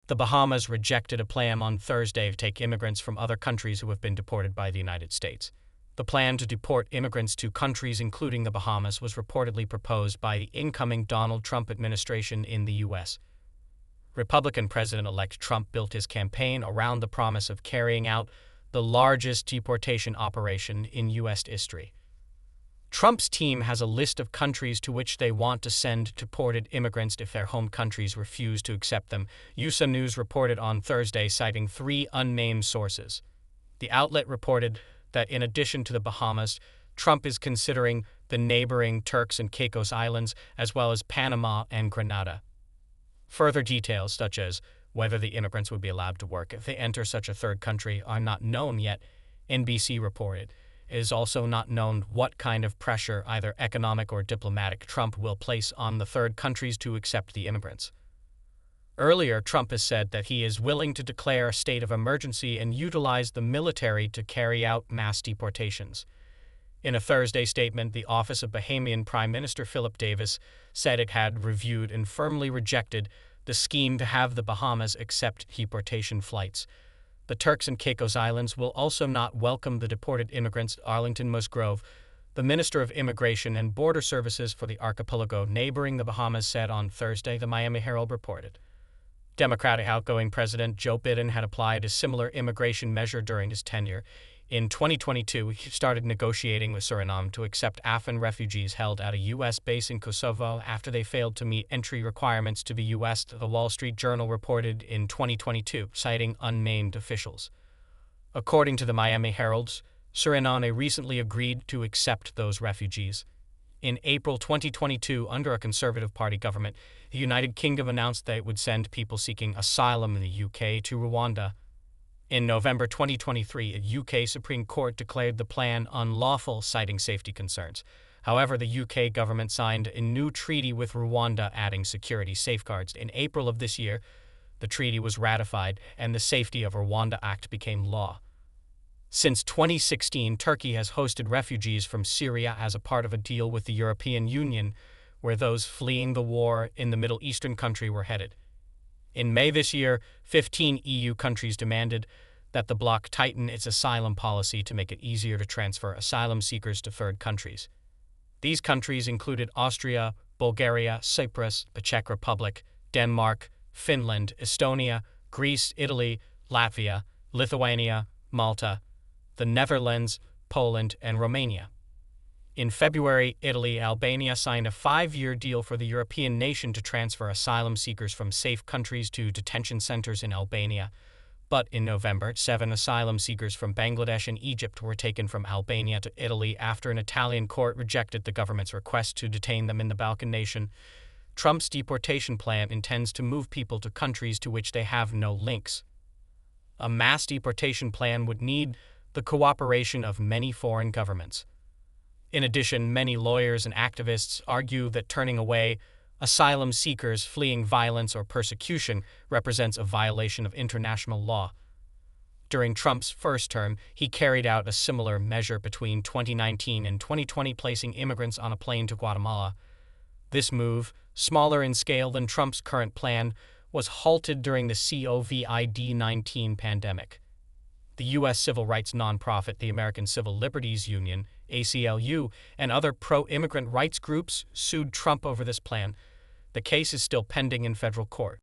The Bahamas rejected a plan on Thursday to take immigrants from other countries who have been deported by the United States. The plan to deport immigrants to countries including the Bahamas was reportedly proposed by the incoming Donald Trump administration in the U.S. Republican President-elect Trump built his campaign around the promise of carrying out the largest deportation operation in U.S. history. Trump's team has a list of countries to which they want to send deported immigrants if their home countries refuse to accept them, USA News reported on Thursday, citing 3 unnamed sources. The outlet reported that in addition to the Bahamas, Trump is considering the neighboring Turks and Caicos Islands, as well as Panama and Grenada. Further details, such as whether the immigrants would be allowed to work if they enter such a third country, are not known yet, NBC reported. It is also not known what kind of pressure, either economic or diplomatic, Trump will place on the third countries to accept the immigrants. Earlier, Trump has said that he is willing to declare a state of emergency and utilize the military to carry out mass deportations. In a Thursday statement, the office of Bahamian Prime Minister Philip Davis said it had reviewed and firmly rejected the scheme to have the Bahamas accept deportation flights. The Turks and Caicos Islands will also not welcome the deported immigrants. Arlington Musgrove, the Minister of Immigration and Border Services for the archipelago neighboring the Bahamas, said on Thursday, the Miami Herald reported. Democratic outgoing President Joe Biden had applied a similar immigration measure during his tenure. In 2022, he started negotiating with Suriname to accept Afghan refugees held at a U.S. base in Kosovo after they failed to meet entry requirements to the U.S., the Wall Street Journal reported in 2022, citing unnamed officials. According to the Miami Herald, Suriname recently agreed to accept those refugees. In April 2022, under a Conservative Party government, the United Kingdom announced that it would send people seeking asylum in the UK to Rwanda. In November 2023, a UK Supreme Court declared the plan unlawful, citing safety concerns. However, the UK government signed a new treaty with Rwanda, adding security safeguards. In April of this year, the treaty was ratified, and the Safety of Rwanda Act became law. Since 2016, Turkey has hosted refugees from Syria as a part of a deal with the European Union, where those fleeing the war in the Middle Eastern country were headed. In May this year, 15 EU countries demanded that the bloc tighten its asylum policy to make it easier to transfer asylum seekers to third countries. These countries included Austria, Bulgaria, Cyprus, the Czech Republic, Denmark, Finland, Estonia, Greece, Italy, Latvia, Lithuania, Malta, the Netherlands, Poland, and Romania. In February, Italy, Albania signed a 5-year deal for the European nation to transfer asylum seekers from safe countries to detention centers in Albania. But in November, 7 asylum seekers from Bangladesh and Egypt were taken from Albania to Italy after an Italian court rejected the government's request to detain them in the Balkan nation. Trump's deportation plan intends to move people to countries to which they have no links. A mass deportation plan would need the cooperation of many foreign governments. In addition, many lawyers and activists argue that turning away asylum seekers fleeing violence or persecution represents a violation of international law. During Trump's first term, he carried out a similar measure between 2019 and 2020, placing immigrants on a plane to Guatemala. This move, smaller in scale than Trump's current plan, was halted during the COVID-19 pandemic. The U.S. civil rights nonprofit, the American Civil Liberties Union, ACLU, and other pro-immigrant rights groups sued Trump over this plan. The case is still pending in federal court.